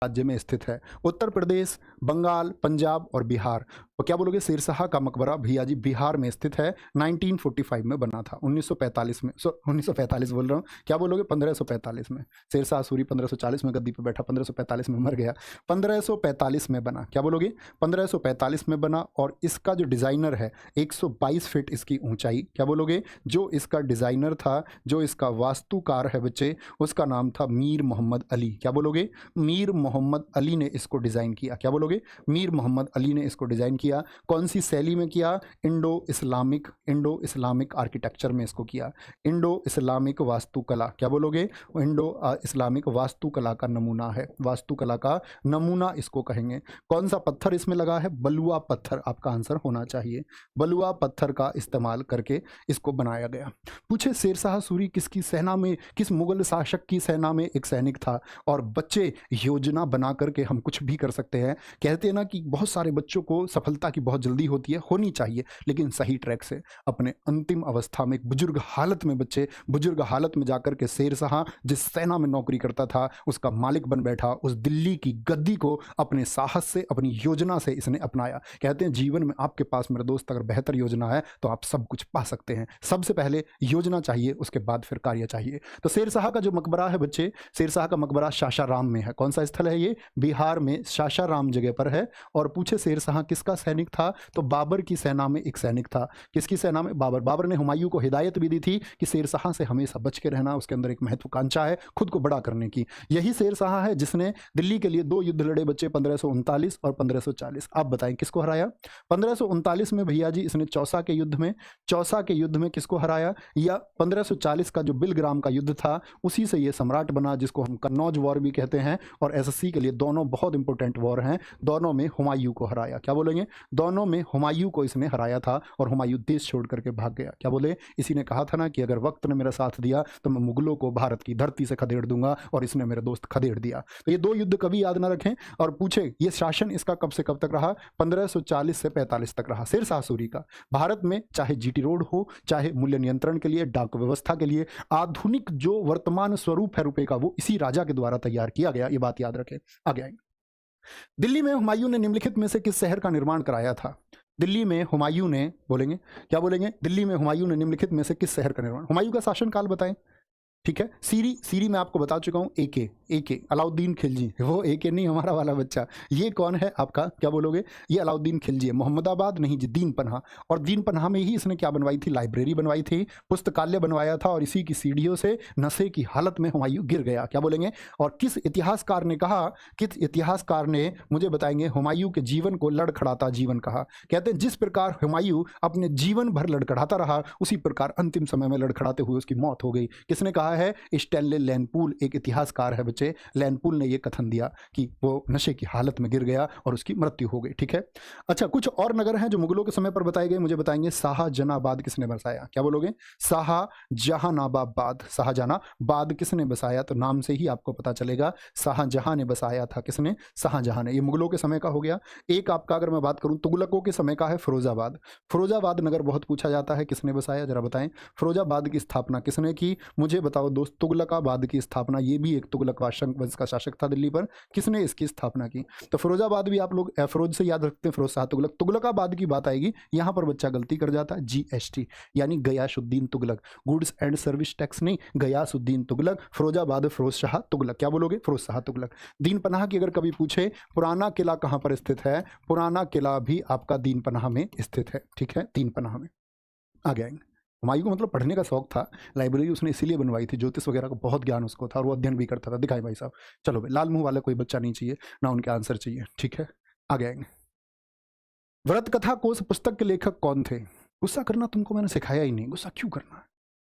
राज्य में स्थित है? उत्तर प्रदेश, बंगाल, पंजाब और बिहार। तो क्या बोलोगे? शेरशाह का मकबरा भैया जी बिहार में स्थित है, 1945 में बना था, 1945 में। 1945 बोल रहा हूँ, क्या बोलोगे? 1545 में। शेरशाह सूरी 1540 में गद्दी पर बैठा, 1545 में मर गया, 1545 में बना। क्या बोलोगे? 1545 में बना। और इसका जो डिज़ाइनर है, 122 फीट इसकी ऊंचाई। क्या बोलोगे? जो इसका डिज़ाइनर था, जो इसका वास्तुकार है बच्चे, उसका नाम था मीर मोहम्मद अली। क्या बोलोगे? मीर मोहम्मद अली ने इसको डिज़ाइन किया। क्या बोलोगे? मीर मोहम्मद अली ने इसको डिज़ाइन किया। कौन सी शैली में किया? इंडो इस्लामिक आर्किटेक्चर में इसको किया, इंडो इस्लामिक वास्तुकला। क्या बोलोगे? इंडो इस्लामिक वास्तुकला का नमूना है, वास्तुकला का नमूना इसको कहेंगे। कौन सा पत्थर इसमें लगा है? बलुआ पत्थर आपका आंसर होना चाहिए। बलुआ पत्थर का इस्तेमाल करके इसको बनाया गया। पूछे शेरशाह सूरी किसकी सेना में, किस मुगल शासक की सेना में एक सैनिक था? और बच्चे योजना बना करके हम कुछ भी कर सकते हैं। कहते हैं ना कि बहुत सारे बच्चों को सफलता की बहुत जल्दी होती है, होनी चाहिए, लेकिन सही ट्रैक से। अपने अंतिम अवस्था में एक बुजुर्ग हालत में बच्चे, बुजुर्ग हालत में जाकर के शेरशाह जिस सेना में नौकरी करता था उसका मालिक बन बैठा। उस दिल्ली की गद्दी को अपने साहस से, अपनी योजना से इसने अपनाया। कहते हैं जीवन में आपके पास मेरे दोस्त अगर बेहतर योजना है तो आप सब कुछ पा सकते हैं। सबसे पहले योजना चाहिए, उसके बाद फिर कार्य चाहिए। तो शेरशाह का जो मकबरा है बच्चे, शेरशाह का मकबरा सासाराम में है। कौन सा स्थल है ये? बिहार में सासाराम जगह पर है। और पूछे शेरशाह किसका सैनिक था? तो बाबर की सेना में एक सैनिक था। किसकी सेना में? बाबर। बाबर ने हुमायूं को हिदायत भी दी थी कि शेरशाह से हमेशा बच के रहना, उसके अंदर एक महत्वाकांक्षा है खुद को बड़ा करने की। यही शेरशाह है जिसने दिल्ली के लिए 2 युद्ध लड़े बच्चे, 1539 और 1540। आप बताएं किसको हराया? 1539 में भैया जी इसने चौसा के युद्ध में किसको हराया? या 1540 का जो बिलग्राम का युद्ध था उसी से ये सम्राट बना, जिसको हम कन्नौज वॉर भी कहते हैं। और एसएससी के लिए दोनों बहुत इंपॉर्टेंट वॉर हैं। दोनों में हुमायूं को हराया। क्या बोलेंगे? दोनों में हुमायूं को इसने हराया था और हुमायूं देश छोड़ करके भाग गया। क्या बोले? इसी ने कहा था ना कि अगर वक्त ने मेरा साथ दिया तो मैं मुगलों को भारत की धरती से खदेड़ दूंगा, और इसने मेरे दोस्त खदेड़ दिया। तो ये 2 युद्ध कभी याद ना रखें। और पूछे ये शासन इसका कब से कब तक रहा? 1540 से 45 तक रहा शेरशाह सूरी का। भारत में चाहे जीटी रोड हो, चाहे मूल्य नियंत्रण के लिए, डाक व्यवस्था के लिए, आधुनिक जो वर्तमान स्वरूप है रुपए का, वो इसी राजा के द्वारा तैयार किया गया। ये बात याद रखें। आगे आएंगे। दिल्ली में हुमायूं ने निम्नलिखित में से किस शहर का निर्माण कराया था? दिल्ली में हुमायूं ने, बोलेंगे क्या बोलेंगे? दिल्ली में हुमायूं ने निम्नलिखित में से किस शहर का निर्माण? हुमायूं का शासनकाल बताएं। ठीक है, सीरी मैं आपको बता चुका हूँ। एके अलाउद्दीन खिलजी, वो एके नहीं हमारा वाला बच्चा। ये कौन है आपका? क्या बोलोगे? ये अलाउद्दीन खिलजी है। मोहम्मदाबाद नहीं जी, दीन पन्हा। और दीन पन्हा में ही इसने क्या बनवाई थी? लाइब्रेरी बनवाई थी, पुस्तकालय बनवाया था। और इसी की सीढ़ियों से नशे की हालत में हुमायूं गिर गया। क्या बोलेंगे? और किस इतिहासकार ने कहा, किस इतिहासकार ने, मुझे बताएंगे, हुमायूं के जीवन को लड़खड़ाता जीवन कहा? कहते हैं जिस प्रकार हुमायूं अपने जीवन भर लड़खड़ाता रहा, उसी प्रकार अंतिम समय में लड़खड़ाते हुए उसकी मौत हो गई। किसने कहा है? स्टैनले लैंडपूल एक इतिहासकार है बच्चे। लैंडपूल ने यह कथन दिया कि वो नशे की हालत में गिर गया और उसकी मृत्यु हो गई। ठीक है। अच्छा, कुछ और नगर हैं जो मुगलों के समय पर बताए गए, मुझे बताएंगे। शाहजहानाबाद किसने बसाया? क्या बोलोगे? शाहजहानाबाद। शाहजहानाबाद किसने बसाया? तो नाम से ही आपको पता चलेगा, शाहजहां ने बसाया था। किसने? शाहजहां ने। ये मुगलों के समय का हो गया। एक आपका अगर मैं बात करूं तुगलकों के समय का है, फिरोजाबाद। फिरोजाबाद नगर बहुत पूछा जाता है, किसने बसाया? जरा बताएं। फिरोजाबाद की स्थापना किसने की? मुझे बताओ दोस्त। तुगलकाबाद की स्थापना, ये भी एक तुगलक वंश का शासक था दिल्ली पर। किसने इसकी स्थापना की? तो फिरोजाबाद भी आप लोग फिरोज से याद रखते हैं, फिरोज शाह तुगलक। तुगलकाबाद की बात आएगी, यहां पर बच्चा गलती कर जाता है। जीएसटी यानी Ghiyasuddin Tughlaq, goods and service tax नहीं, गयासुद्दीन तुगलक। फिरोजाबाद फिरोज शाह तुगलक। क्या बोलोगे? फिरोज शाह तुगलक। दीन पनाह की अगर कभी पूछे, पुराना किला कहां पर स्थित है? पुराना किला भी आपका दीन पनाह में स्थित है। ठीक है, दीन पनाह में। आगे आएंगे। हुमायूं को मतलब पढ़ने का शौक था, लाइब्रेरी उसने इसीलिए बनवाई थी, ज्योतिष वगैरह का बहुत ज्ञान उसको था और वो अध्ययन भी करता था। दिखाए भाई साहब। चलो भाई, लाल मुंह वाला कोई बच्चा नहीं चाहिए ना, उनके आंसर चाहिए। ठीक है, आगे आएंगे। व्रत कथा कोश पुस्तक के लेखक कौन थे? गुस्सा करना तुमको मैंने सिखाया ही नहीं, गुस्सा क्यों करना है?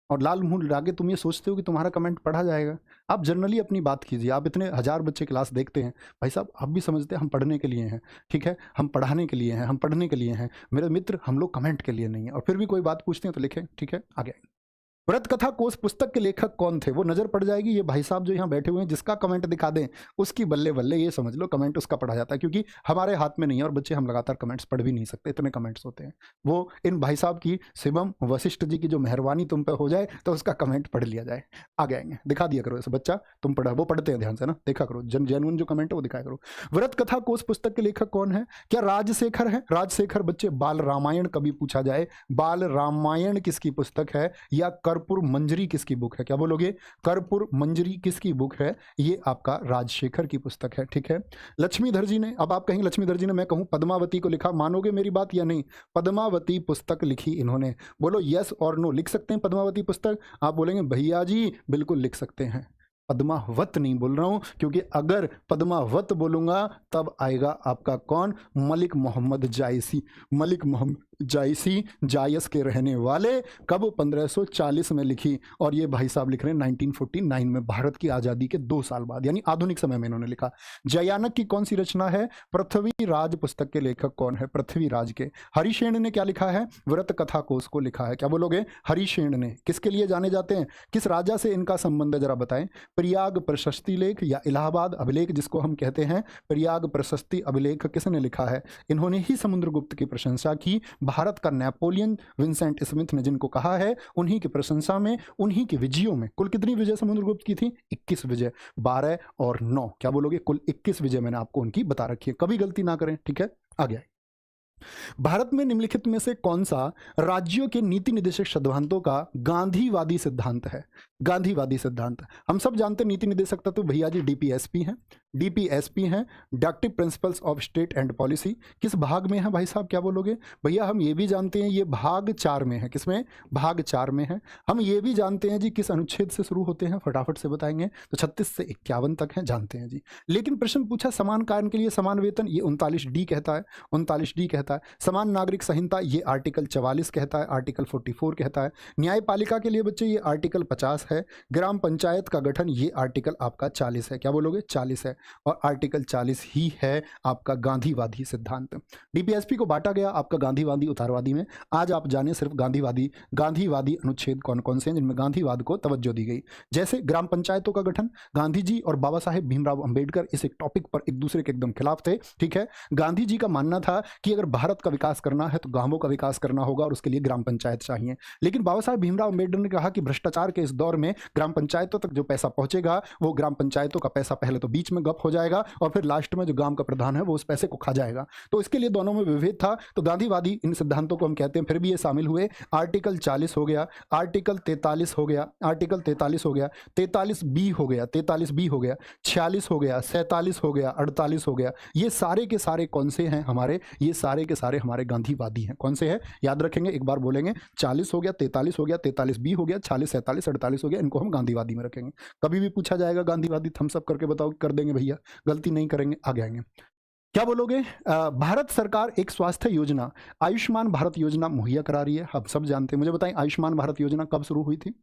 और लाल मुंह लागे तुम ये सोचते हो कि तुम्हारा कमेंट पढ़ा जाएगा। आप जनरली अपनी बात कीजिए। आप इतने 1000 बच्चे क्लास देखते हैं भाई साहब, आप भी समझते हैं हम पढ़ने के लिए हैं। ठीक है, हम पढ़ाने के लिए हैं, हम पढ़ने के लिए हैं मेरे मित्र, हम लोग कमेंट के लिए नहीं है। और फिर भी कोई बात पूछते हैं तो लिखें। ठीक है, आगे। व्रत कथा कोश पुस्तक के लेखक कौन थे? वो नजर पड़ जाएगी। ये भाई साहब जो यहाँ बैठे हुए हैं, जिसका कमेंट दिखा दें उसकी बल्ले बल्ले, ये समझ लो कमेंट उसका पढ़ा जाता है, क्योंकि हमारे हाथ में नहीं है और बच्चे हम लगातार कमेंट्स पढ़ भी नहीं सकते, इतने कमेंट्स होते हैं। वो इन भाई साहब की, शिवम वशिष्ठ जी की जो मेहरबानी तुम पे हो जाए तो उसका कमेंट पढ़ लिया जाए। आगे आएंगे, दिखा दिया करो ऐसे, बच्चा तुम पढ़ा, वो पढ़ते हैं ध्यान से ना, देखा करो, जेन्युइन जो कमेंट है वो दिखाया करो। व्रत कथा कोश पुस्तक के लेखक कौन है? क्या राजशेखर है? राजशेखर बच्चे बाल रामायण कभी पूछा जाए, बाल रामायण किसकी पुस्तक है? या कर्पूर मंजरी किसकी बुक है? क्या बोलोगे? कर्पूर मंजरी किसकी बुक है? ये आपका राजशेखर की पुस्तक है। ठीक है, लक्ष्मीधर जी ने, अब आप कहेंगे लक्ष्मीधर जी ने, मैं कहूं पद्मावती को लिखा, मानोगे मेरी बात या नहीं? पद्मावती पुस्तक लिखी इन्होंने, बोलो यस और नो, लिख सकते हैं पद्मावती पुस्तक? आप बोलेंगे भैया जी बिल्कुल लिख सकते हैं, पद्मावत नहीं बोल रहा हूं, क्योंकि अगर पद्मावत बोलूंगा तब आएगा आपका कौन? मलिक मोहम्मद जायसी। मलिक मोहम्मद जायसी जायस के रहने वाले, कब? 1540 में लिखी, और ये भाई साहब लिख रहे हैं 1949 में, भारत की आज़ादी के 2 साल बाद, यानी आधुनिक समय में इन्होंने लिखा। जयानक की कौन सी रचना है? पृथ्वीराज पुस्तक के लेखक कौन है? पृथ्वीराज के। हरिशेन ने क्या लिखा है? व्रत कथा कोश को लिखा है। क्या बोलोगे? हरिशेन ने। किसके लिए जाने जाते हैं? किस राजा से इनका संबंध है जरा बताएं? प्रयाग प्रशस्ति लेख या इलाहाबाद अभिलेख जिसको हम कहते हैं, प्रयाग प्रशस्ति अभिलेख किसने लिखा है? इन्होंने ही समुद्रगुप्त की प्रशंसा की। भारत का नेपोलियन विंसेंट स्मिथ ने जिनको कहा है, उन्हीं की प्रशंसा में, उन्हीं की विजयों में, कुल कितनी विजय समुद्रगुप्त की थी? 21 विजय, 12 और 9, क्या बोलोगे? कुल 21 विजय मैंने आपको उनकी बता रखी है, कभी गलती ना करें। ठीक है, आगे आए। भारत में निम्नलिखित में से कौन सा राज्यों के नीति निर्देशक सिद्धांतों का गांधीवादी सिद्धांत है? गांधीवादी सिद्धांत हम सब जानते हैं, नीति निर्देशक तत्व भैया जी डीपीएसपी हैं, डीपीएसपी हैं, directive principles of state and policy. किस भाग में है भाई साहब? क्या बोलोगे? भैया हम ये भी जानते हैं ये भाग 4 में है। किसमें? भाग 4 में है। हम ये भी जानते हैं जी किस अनुच्छेद से शुरू होते हैं, फटाफट से बताएंगे, तो 36 से 51 तक है, जानते हैं जी। लेकिन प्रश्न पूछा समान कार्य के लिए समान वेतन, ये 39D कहता है, 39D कहता है। समान नागरिक संहिता, ये आर्टिकल 44 कहता है, आर्टिकल 44 कहता है। न्यायपालिका के लिए बच्चे ये आर्टिकल 50 है। ग्राम पंचायत का गठन, ये आर्टिकल आपका 40 है। क्या बोलोगे? 40 है, और आर्टिकल 40 ही है आपका गांधीवादी सिद्धांत। डीपीएसपी को बांटा गया आपका गांधीवादी उतारवादी में। आज आप जाने सिर्फ गांधीवादी अनुच्छेद कौन कौन से हैं जिनमें गांधीवाद को तवज्जो दी गई। जैसे ग्राम पंचायतों का गठन, गांधी जी और बाबा साहेब भीमराव अंबेडकर इस एक टॉपिक पर एक दूसरे के एकदम खिलाफ थे। ठीक है, गांधी जी का मानना था कि अगर भारत का विकास करना है तो गांवों का विकास करना होगा और उसके लिए ग्राम पंचायत चाहिए। लेकिन बाबा साहेब भीमराव अंबेडकर ने कहा कि भ्रष्टाचार के इस दौर में ग्राम पंचायतों तक जो पैसा पहुंचेगा वो ग्राम पंचायतों का पैसा पहले तो बीच में गप हो जाएगा और फिर लास्ट में जो गांव का प्रधान है वो उस पैसे को खा जाएगा। तो इसके लिए दोनों में विभेद था। तो गांधीवादी इन सिद्धांतों को हम कहते हैं। फिर भी ये शामिल हुए। आर्टिकल 40 हो गया, आर्टिकल 43 हो गया, आर्टिकल 43 हो गया, 43B हो गया, 43B हो गया, 46 हो गया, 47 हो गया, 48 हो गया। ये सारे के सारे कौन से हैं हमारे? ये सारे के सारे हमारे गांधीवादी हैं। कौन से हैं? याद रखेंगे, एक बार बोलेंगे। 40 हो गया, 43 हो गया, 43B हो गया, 46, 47, 48 हो गया। इनको हम गांधीवादी में रखेंगे। कभी भी पूछा जाएगा गांधीवादी, थम्स अप करके बताओ, कर देंगे भैया, गलती नहीं करेंगे। आगे आएंगे। क्या बोलोगे? भारत सरकार एक स्वास्थ्य योजना आयुष्मान भारत योजना मुहैया करा रही है। हम सब जानते हैं। मुझे बताएं आयुष्मान भारत योजना कब शुरू हुई थी?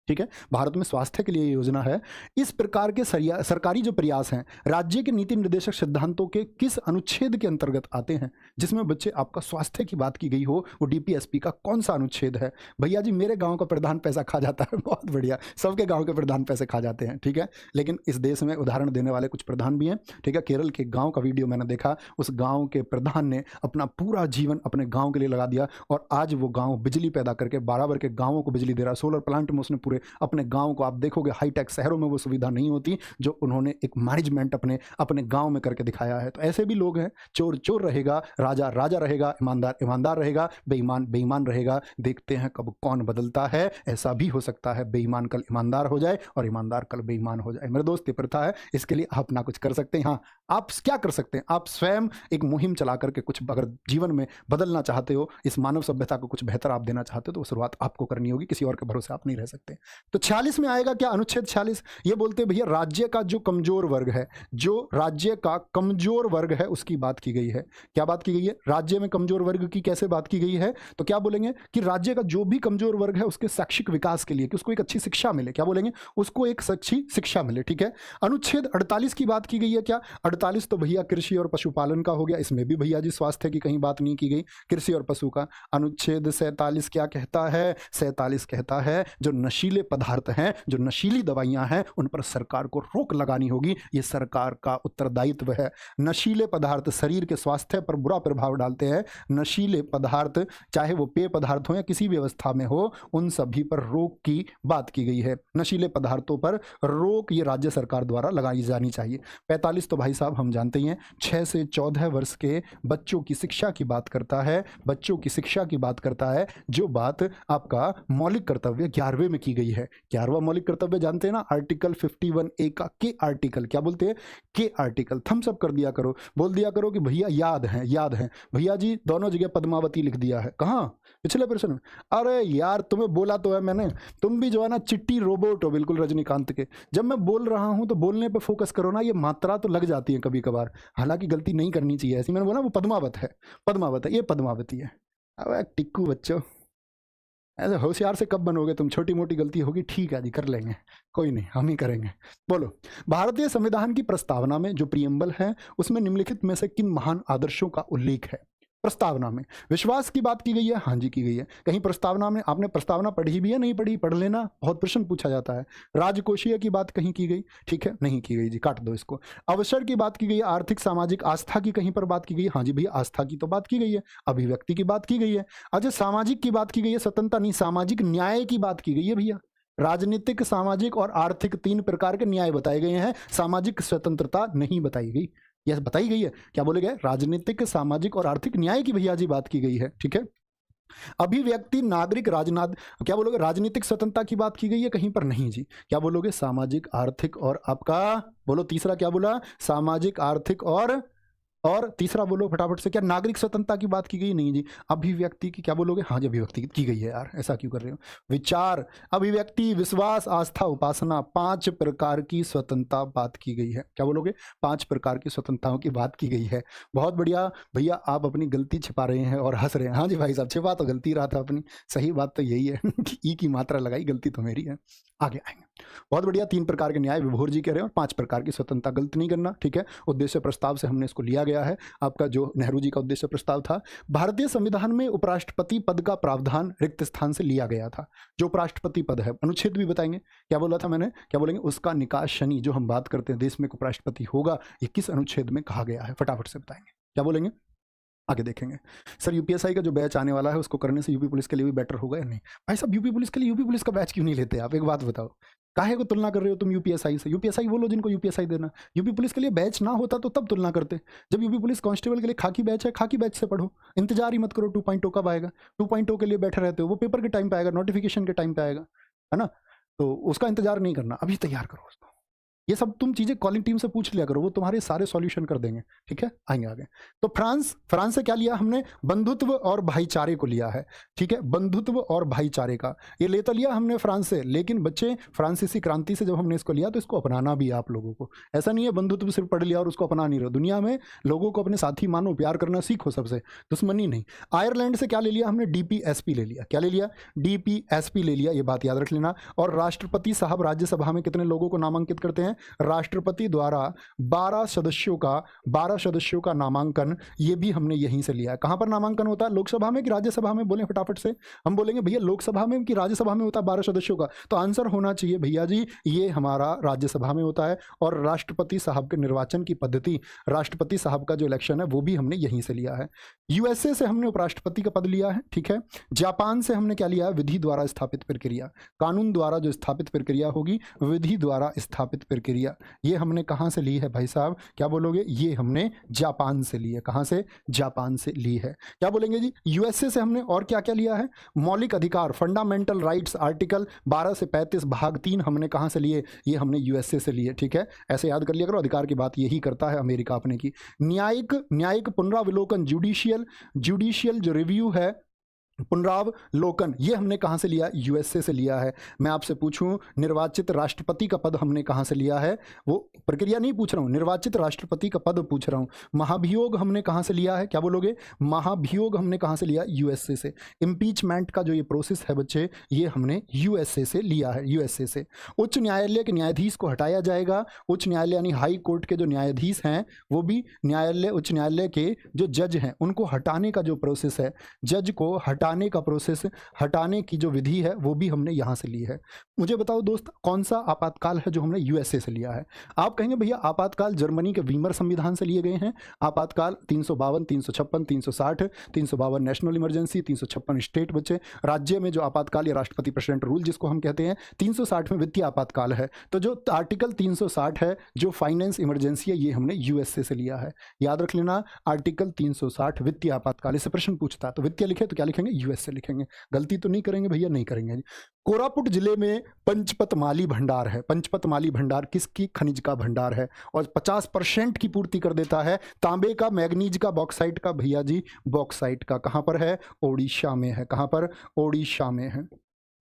ठीक है, भारत में स्वास्थ्य के लिए ये योजना है। इस प्रकार के सरकारी जो प्रयास हैं राज्य के नीति निर्देशक सिद्धांतों के किस अनुच्छेद के अंतर्गत आते हैं? जिसमें बच्चे आपका स्वास्थ्य की बात की गई हो, वो डीपीएसपी का कौन सा अनुच्छेद है? भैया जी मेरे गांव का प्रधान पैसा खा जाता है। बहुत बढ़िया, सबके गांव के प्रधान पैसे खा जाते हैं। ठीक है, लेकिन इस देश में उदाहरण देने वाले कुछ प्रधान भी हैं। ठीक है, केरल के गाँव का वीडियो मैंने देखा, उस गाँव के प्रधान ने अपना पूरा जीवन अपने गाँव के लिए लगा दिया और आज वो गाँव बिजली पैदा करके बराबर के गाँवों को बिजली दे रहा है। सोलर प्लांट में उसने पूरे अपने गांव को, आप देखोगे हाईटेक शहरों में वो सुविधा नहीं होती जो उन्होंने एक मैनेजमेंट अपने गांव में करके दिखाया है। तो ऐसे भी लोग हैं। चोर चोर रहेगा, राजा राजा रहेगा, ईमानदार ईमानदार रहेगा, बेईमान बेईमान रहेगा। देखते हैं कब कौन बदलता है। ऐसा भी हो सकता है बेईमान कल ईमानदार हो जाए और ईमानदार कल बेईमान हो जाए। मेरे दोस्त ये प्रथा है, इसके लिए आप ना कुछ कर सकते हैं। हाँ, आप क्या कर सकते हैं? आप स्वयं एक मुहिम चला करके कुछ अगर जीवन में बदलना चाहते हो, इस मानव सभ्यता को कुछ बेहतर आप देना चाहते हो, तो शुरुआत आपको करनी होगी। किसी और के भरोसे आप नहीं रह सकते। तो 46 में आएगा क्या, अनुच्छेद 46। ये बोलते हैं भैया राज्य का जो कमजोर वर्ग है, जो राज्य का कमजोर वर्ग है उसकी बात की गई है। क्या बात की गई है, राज्य में कमजोर वर्ग की कैसे बात की गई है, तो क्या बोलेंगे कि राज्य का जो भी कमजोर वर्ग है उसके शैक्षिक विकास के लिए, कि उसको एक अच्छी शिक्षा मिले, क्या बोलेंगे, उसको एक अच्छी शिक्षा मिले, ठीक है। अनुच्छेद 48 की बात की गई है, क्या 48 तो भैया कृषि और पशुपालन का हो गया, इसमें भी भैया जी स्वास्थ्य की कहीं बात नहीं की गई, कृषि और पशु का। अनुच्छेद 47 क्या कहता है, 47 कहता है जो नशीले पदार्थ हैं, जो नशीली दवाइयां हैं, उन पर सरकार को रोक लगानी होगी, ये सरकार का उत्तरदायित्व है। नशीले पदार्थ शरीर के स्वास्थ्य पर बुरा प्रभाव डालते हैं, नशीले पदार्थ चाहे वो पेय पदार्थ हो या किसी भी अवस्था में हो, उन सभी पर रोक की बात की गई है। नशीले पदार्थों पर रोक ये राज्य सरकार द्वारा लगाई जानी चाहिए। 45 तो भाई साहब हम जानते ही हैं, 6 से 14 वर्ष के बच्चों की शिक्षा की बात करता है, बच्चों की शिक्षा की बात करता है, जो बात आपका मौलिक कर्तव्य 11वें में की गई है। 11वां मौलिक कर्तव्य जानते हैं ना, आर्टिकल 51A का के आर्टिकल, क्या बोलते हैं, के आर्टिकल। थम्स अप कर दिया करो, बोल दिया करो कि भैया याद है, याद है भैया जी, दोनों जगह पद्मावती लिख दिया है। कहाँ, पिछले प्रश्न में। अरे यार तुम्हें बोला तो है मैंने, तुम भी जो है ना चिट्टी रोबोट हो बिल्कुल रजनीकांत के। जब मैं बोल रहा हूं तो बोलने पे फोकस करो ना, ये मात्रा तो लग जाती है कभी कभार, हालांकि गलती नहीं करनी चाहिए ऐसी। मैंने बोला वो पद्मावत है, पद्मावत है, ये पद्मावती है। अब टिक्कू बच्चों ऐसे होशियार से कब बनोगे तुम, छोटी मोटी गलती होगी ठीक है जी, कर लेंगे, कोई नहीं, हम ही करेंगे। बोलो, भारतीय संविधान की प्रस्तावना में जो प्रियम्बल है उसमें निम्नलिखित में से किन महान आदर्शों का उल्लेख है। प्रस्तावना में विश्वास की बात की गई है, हाँ जी की गई है। कहीं प्रस्तावना में आपने प्रस्तावना पढ़ी भी है, नहीं पढ़ी, पढ़ लेना, बहुत प्रश्न पूछा जाता है। राजकोषीय की बात कहीं की गई, ठीक है, नहीं की गई जी, काट दो इसको। अवसर की बात की गई है, आर्थिक सामाजिक आस्था की कहीं पर बात की गई है, हाँ जी भैया आस्था की तो बात की गई है। अभिव्यक्ति की बात की गई है। अच्छा सामाजिक की बात की गई है, स्वतंत्रता नहीं, सामाजिक न्याय की बात की गई है भैया। राजनीतिक, सामाजिक और आर्थिक 3 प्रकार के न्याय बताए गए हैं, सामाजिक स्वतंत्रता नहीं बताई गई। यह बताई गई है, क्या बोले गए, राजनीतिक, सामाजिक और आर्थिक न्याय की भैया जी बात की गई है, ठीक है। अभिव्यक्ति, नागरिक, राजनाथ, क्या बोलोगे, राजनीतिक स्वतंत्रता की बात की गई है, कहीं पर नहीं जी। क्या बोलोगे, सामाजिक, आर्थिक और आपका, बोलो तीसरा क्या बोला, सामाजिक, आर्थिक और तीसरा बोलो फटाफट से, क्या नागरिक स्वतंत्रता की बात की गई, नहीं जी। अभिव्यक्ति की क्या बोलोगे, हाँ जी अभिव्यक्ति की गई है यार, ऐसा क्यों कर रहे हो। विचार, अभिव्यक्ति, विश्वास, आस्था, उपासना, 5 प्रकार की स्वतंत्रता बात की गई है। क्या बोलोगे, 5 प्रकार की स्वतंत्रताओं की बात की गई है। बहुत बढ़िया भैया, आप अपनी गलती छिपा रहे हैं और हंस रहे हैं। हाँ जी भाई साहब, छिपा तो गलती रहा था अपनी, सही बात तो यही है कि ई की मात्रा लगाई, गलती तो मेरी है। आगे आएंगे, बहुत बढ़िया। 3 प्रकार के न्याय विभोर जी कह रहे हैं और 5 प्रकार की स्वतंत्रता, गलत नहीं करना, ठीक है। उद्देश्य प्रस्ताव से हमने इसको लिया गया है, आपका जो नेहरू जी का उद्देश्य प्रस्ताव था। भारतीय संविधान में उपराष्ट्रपति पद का प्रावधान रिक्त स्थान से लिया गया था। जो उपराष्ट्रपति पद है, अनुच्छेद भी बताएंगे, क्या बोला था मैंने, क्या बोलेंगे, उसका निकास शनि, जो हम बात करते हैं देश में उपराष्ट्रपति होगा, ये किस अनुच्छेद में कहा गया है, फटाफट से बताएंगे, क्या बोलेंगे, आगे देखेंगे। सर यूपीएसआई का जो बैच आने वाला है उसको करने से यूपी पुलिस के लिए भी बेटर होगा या नहीं। भाई साहब यूपी पुलिस के लिए यूपी पुलिस का बैच क्यों नहीं लेते आप, एक बात बताओ, काहे को तुलना कर रहे हो तुम यूपीएसआई से। यूपीएसआई वो लोग जिनको यूपीएसआई देना, यूपी पुलिस के लिए बैच ना होता तो तब तुलना करते। जब यूपी पुलिस कांस्टेबल के लिए खाकी बैच है, खाकी बैच से पढ़ो, इंतजार ही मत करो 2.0 कब आएगा। 2.0 के लिए बैठे रहते हो, वो पेपर के टाइम पे आएगा, नोटिफिकेशन के टाइम पे आएगा, है ना, तो उसका इंतजार नहीं करना, अभी तैयार करो उसको। ये सब तुम चीजें कॉलिंग टीम से पूछ लिया करो, वो तुम्हारे सारे सॉल्यूशन कर देंगे, ठीक है। आएंगे आगे। तो फ्रांस से क्या लिया हमने, बंधुत्व और भाईचारे को लिया है, ठीक है, बंधुत्व और भाईचारे का ये ले तो लिया हमने फ्रांस से, लेकिन बच्चे फ्रांसीसी क्रांति से जब हमने इसको लिया तो इसको अपनाना भी है आप लोगों को। ऐसा नहीं है बंधुत्व सिर्फ पढ़ लिया और उसको अपना नहीं रहे, दुनिया में लोगों को अपने साथी मानो, प्यार करना सीखो, सबसे दुश्मनी नहीं। आयरलैंड से क्या ले लिया हमने, DPSP ले लिया, क्या ले लिया, DPSP ले लिया, ये बात याद रख लेना। और राष्ट्रपति साहब राज्यसभा में कितने लोगों को नामांकित करते हैं, राष्ट्रपति द्वारा 12 सदस्यों का नामांकन, ये भी हमने यहीं से लिया है। कहां पर नामांकन होता है, लोकसभा में कि राज्यसभा में, बोले फटाफट से। हम बोलेंगे भैया लोकसभा में कि राज्यसभा में होता है 12 सदस्यों का, तो आंसर होना चाहिए भैया जी ये हमारा राज्यसभा में होता है। और राष्ट्रपति साहब के निर्वाचन की पद्धति, राष्ट्रपति साहब का जो इलेक्शन है वो भी हमने यहीं से लिया है। USA से हमने उपराष्ट्रपति का पद लिया है, ठीक है। जापान से हमने क्या लिया है, विधि द्वारा स्थापित प्रक्रिया, कानून द्वारा जो स्थापित प्रक्रिया होगी, विधि द्वारा स्थापित प्रक्रिया, ये हमने कहां से ली है भाई साहब, क्या बोलोगे, ये हमने जापान से ली है। कहां से, जापान से ली है। क्या बोलेंगे जी, USA से हमने और क्या क्या लिया है, मौलिक अधिकार, फंडामेंटल राइट्स, आर्टिकल 12 से 35 भाग 3 हमने कहां से लिए, ये हमने USA से लिए, ठीक है। ऐसे याद कर लिया करो, अधिकार की बात यही करता है अमेरिका अपने की। न्यायिक पुनरावलोकन, जुडिशियल जो रिव्यू है, पुनरावलोकन ये हमने कहाँ से लिया? यूएसए से लिया है। मैं आपसे पूछूं निर्वाचित राष्ट्रपति का पद हमने कहाँ से लिया है? वो प्रक्रिया नहीं पूछ रहा हूँ, निर्वाचित राष्ट्रपति का पद पूछ रहा हूँ। महाभियोग हमने कहाँ से लिया है? क्या बोलोगे? महाभियोग हमने कहाँ से लिया? यूएसए से। इम्पीचमेंट का जो ये प्रोसेस है बच्चे, ये हमने यूएसए से लिया है, यूएसए से। उच्च न्यायालय के न्यायाधीश को हटाया जाएगा। उच्च न्यायालय यानी हाई कोर्ट के जो न्यायाधीश हैं वो भी न्यायालय, उच्च न्यायालय के जो जज हैं उनको हटाने का जो प्रोसेस है, जज को हटाने का प्रोसेस, हटाने की जो विधि है वो भी हमने यहाँ से ली है। मुझे बताओ दोस्त, कौन सा आपातकाल है जो हमने यूएसए से लिया है? आप कहेंगे भैया आपातकाल जर्मनी के वीमर संविधान से लिए गए हैं। आपातकाल 352, 356, 360, 352 नेशनल इमरजेंसी, 356 स्टेट बच्चे राज्य में जो आपातकाल या राष्ट्रपति प्रेसिडेंट रूल जिसको हम कहते हैं, 360 में वित्तीय आपातकाल है। तो जो आर्टिकल 360 है जो फाइनेंस इमरजेंसी है, ये हमने यूएसए से लिया है। याद रख लेना, आर्टिकल 360 वित्तीय आपातकाल, इससे प्रश्न पूछता है तो वित्तीय लिखे तो क्या लिखेंगे? यूएसए लिखेंगे। गलती तो नहीं करेंगे भैया? नहीं करेंगे जी। कोरापुट जिले में पंचपतमाली भंडार है। पंचपतमाली भंडार किसकी खनिज का भंडार है और 50% की पूर्ति कर देता है? तांबे का, मैग्नीज का, बॉक्साइट का? भैया जी बॉक्साइट का। कहां पर है? ओडिशा में है। कहां पर? ओडिशा में है।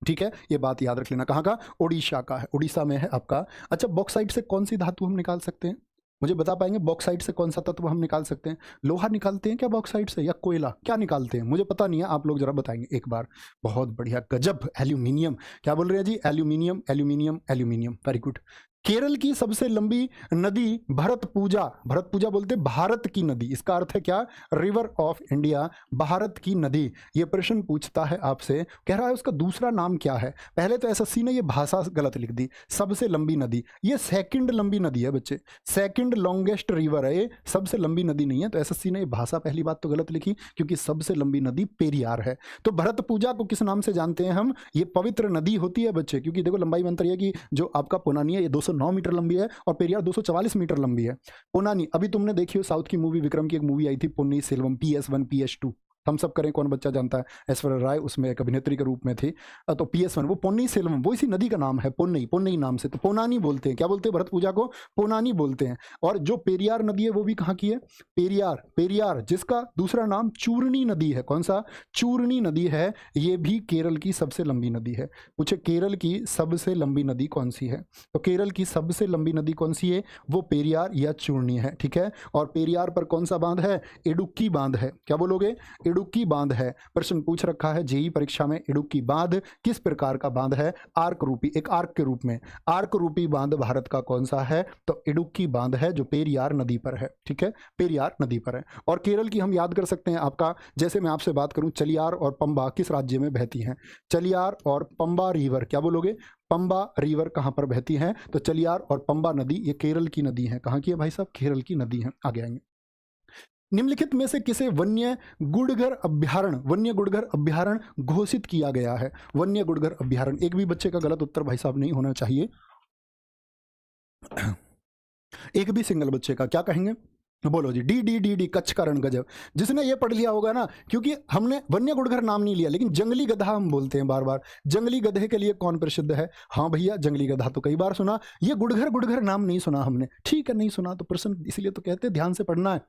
ठीक है, ये बात याद रख लेना। कहाँ का? ओडिशा का है, उड़ीसा में है आपका। अच्छा, बॉक्साइट से कौन सी धातु हम निकाल सकते हैं? मुझे बता पाएंगे बॉक्साइट से कौन सा तत्व हम निकाल सकते हैं? लोहा निकालते हैं क्या बॉक्साइट से, या कोयला? क्या निकालते हैं मुझे पता नहीं है, आप लोग जरा बताएंगे एक बार। बहुत बढ़िया, गजब। एल्यूमिनियम। क्या बोल रहे हैं जी? Aluminium, aluminium, aluminium. Very good. Kerala की सबसे लंबी नदी भरतपुजा। भरतपुजा बोलते भारत की नदी, इसका अर्थ है क्या? रिवर ऑफ इंडिया, भारत की नदी। ये प्रश्न पूछता है आपसे, कह रहा है उसका दूसरा नाम क्या है? पहले तो एसएससी ने ये भाषा गलत लिख दी, सबसे लंबी नदी। ये सेकंड लंबी नदी है बच्चे, सेकंड लॉन्गेस्ट रिवर है ये, सबसे लंबी नदी नहीं है। तो एसएससी ने ये भाषा पहली बात तो गलत लिखी, क्योंकि सबसे लंबी नदी पेरियार है। तो भरतपुजा को किस नाम से जानते हैं हम? ये पवित्र नदी होती है बच्चे, क्योंकि देखो लंबाई में अंतर है कि जो आपका पोनानी है ये 209 मीटर लंबी है और पेरियार 244 मीटर लंबी है। पोनानी, अभी तुमने देखी हो साउथ की मूवी, विक्रम की एक मूवी आई थी पोन्नी सेल्वम, PS1 PS2, हम सब करें कौन बच्चा जानता है? ऐश्वर्या राय उसमें एक अभिनेत्री के रूप में थी। तो PS1 वो पोन्नी सेल्वम, वो इसी नदी का नाम है, पोन्नई, पोन्नई नाम से। तो पोनानी बोलते हैं। क्या बोलते हैं? भरत पूजा को पोनानी बोलते हैं। और जो पेरियार नदी है वो भी कहाँ की है? पेरियार, पेरियार जिसका दूसरा नाम चूर्णी नदी है। कौन सा? चूर्णी नदी है। ये भी केरल की सबसे लंबी नदी है। पूछे केरल की सबसे लंबी नदी कौन सी है? तो केरल की सबसे लंबी नदी कौन सी है? वो पेरियार या चूर्णी है। ठीक है, और पेरियार पर कौन सा बांध है? इडुक्की बांध है। क्या बोलोगे? इडुक्की बांध है। प्रश्न पूछ रखा है जेईई परीक्षा में, इडुक्की बांध किस प्रकार का बांध है? आर्क रूपी, एक आर्क के रूप में। आर्क रूपी बांध भारत का कौन सा है? तो इडुक्की बांध है, जो पेरियार नदी पर है। ठीक है, पेरियार नदी पर है। और केरल की हम याद कर सकते हैं आपका, जैसे मैं आपसे बात करूं, चलियार और पंबा किस राज्य में बहती हैं? चलियार और पंबा रिवर। क्या बोलोगे? पंबा रिवर कहां पर बहती है? तो चलियार और पंबा नदी ये केरल की नदी है। कहां की है भाई साहब? केरल की नदी है। आगे आएंगे। निम्नलिखित में से किसे वन्य गुड़घर अभ्यारण्य, वन्य गुड़घर अभ्यारण्य घोषित किया गया है? वन्य गुड़घर अभ्यारण्य। एक भी बच्चे का गलत उत्तर भाई साहब नहीं होना चाहिए, एक भी सिंगल बच्चे का। क्या कहेंगे? बोलो जी। D D D D, Kutch का रण गजब। जिसने ये पढ़ लिया होगा ना, क्योंकि हमने वन्य गुड़घर नाम नहीं लिया, लेकिन जंगली गधा हम बोलते हैं बार बार। जंगली गधे के लिए कौन प्रसिद्ध है? हाँ भैया, जंगली गधा तो कई बार सुना, ये गुड़घर गुड़घर नाम नहीं सुना हमने। ठीक है, नहीं सुना तो प्रश्न, इसलिए तो कहते हैं ध्यान से पढ़ना है।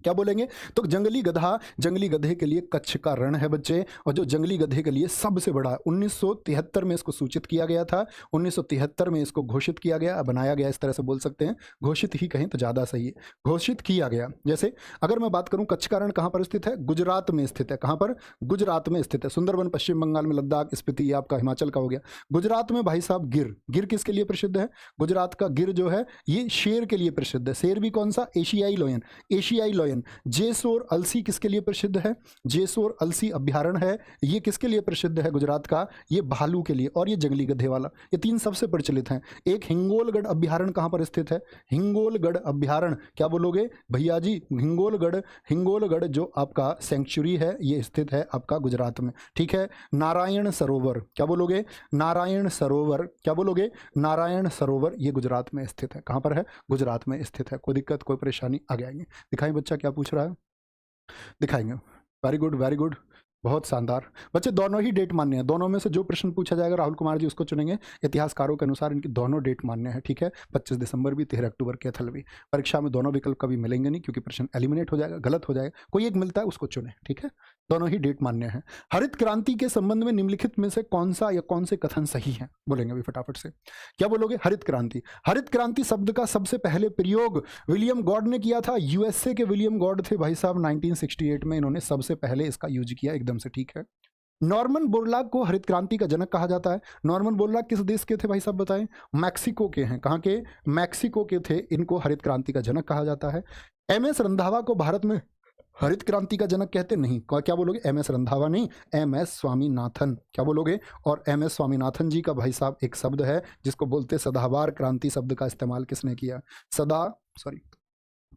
क्या बोलेंगे? तो जंगली गधा, जंगली गधे के लिए कच्छ का रण है बच्चे, और जो जंगली गधे के लिए सबसे बड़ा है। 1973 में इसको सूचित किया गया था, 1973 में इसको घोषित किया गया, बनाया गया, इस तरह से बोल सकते हैं, घोषित ही कहें तो ज़्यादा सही है, घोषित किया गया। जैसे अगर मैं बात करूं, कच्छ का रण कहाँ पर स्थित है? गुजरात में स्थित है। कहाँ पर? गुजरात में स्थित है। सुंदरबन पश्चिम बंगाल में, लद्दाख, स्पीति, ये आपका हिमाचल का हो गया। गुजरात में भाई साहब गिर, गिर किसके लिए प्रसिद्ध है? गुजरात का गिर जो है ये शेर के लिए प्रसिद्ध है। शेर भी कौन सा? एशियाई लोयन, एशियाई लोयन। जेसोर अलसी किसके लिए प्रसिद्ध है? जेसोर अलसी अभ्यारण्य है, ये किसके लिए प्रसिद्ध है गुजरात का? ये भालू के लिए, और ये जंगली गधे वाला। ये तीन सबसे प्रचलित हैं। एक हिंगोलगढ़ अभ्यारण्य कहाँ पर स्थित है? हिंगोलगढ़ अभ्यारण्य। क्या बोलोगे भैया जी? हिंगोलगढ़, हिंगोलगढ़ जो आपका सेंचुरी है ये स्थित है आपका गुजरात में। ठीक है, नारायण सरोवर। क्या बोलोगे? नारायण सरोवर। क्या बोलोगे? नारायण सरोवर, ये गुजरात में स्थित है। कहाँ पर है? गुजरात में स्थित है। कोई दिक्कत, कोई परेशानी? आगे आएंगे। दिखाएं बच्चा क्या पूछ रहा है, दिखाएंगे। Very good, very good. बहुत शानदार बच्चे, दोनों ही डेट मान्य है। दोनों में से जो प्रश्न पूछा जाएगा राहुल कुमार जी उसको चुनेंगे। इतिहासकारों के अनुसार इनकी दोनों डेट मान्य है, ठीक है। 25 दिसंबर भी, 13 अक्टूबर कैथल भी। परीक्षा में दोनों विकल्प कभी मिलेंगे नहीं क्योंकि प्रश्न एलिमिनेट हो जाएगा, गलत हो जाएगा। कोई एक मिलता है उसको चुने, ठीक है। दोनों ही डेट मान्य है। हरित क्रांति के संबंध में निम्नलिखित में से कौन सा या कौन से कथन सही है, बोलेंगे अभी फटाफट से। क्या बोलोगे? हरित क्रांति। हरित क्रांति शब्द का सबसे पहले प्रयोग विलियम गॉड ने किया था। यूएसए के विलियम गॉड थे भाई साहब, 1968 में इन्होंने सबसे पहले इसका यूज किया, एकदम से ठीक है। नॉर्मन बोरलॉग को हरित क्रांति का जनक कहा जाता है। नॉर्मन बोरलॉग किस देश के थे भाई साहब बताएं? मैक्सिको के हैं। कहाँ के? मैक्सिको के थे। इनको हरित क्रांति का जनक कहा जाता है। एम एस रंधावा को भारत में हरित क्रांति का जनक कहते नहीं। क्या बोलोगे? एम एस रंधावा नहीं, एम एस स्वामीनाथन। क्या बोलोगे? और एम एस स्वामीनाथन जी का भाई साहब एक शब्द है जिसको बोलते सदाबहार क्रांति शब्द का इस्तेमाल किसने किया?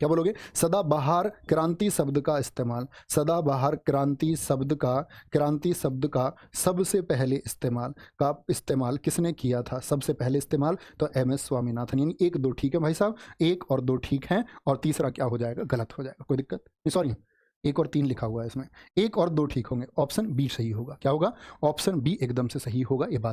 क्या बोलोगे? सदाबहार क्रांति शब्द का इस्तेमाल, सदाबहार क्रांति शब्द का सबसे पहले इस्तेमाल किसने किया था? सबसे पहले इस्तेमाल तो एम एस स्वामीनाथन। यानी 1 2 ठीक है भाई साहब, 1 और 2 ठीक हैं, और तीसरा क्या हो जाएगा? गलत हो जाएगा। कोई दिक्कत नहीं, सॉरी 1 और 3 लिखा हुआ है इसमें, 1 और 2 ठीक होंगे। ऑप्शन बी सही होगा। क्या होगा? ऑप्शन बी एकदम से सही होगा, ये बात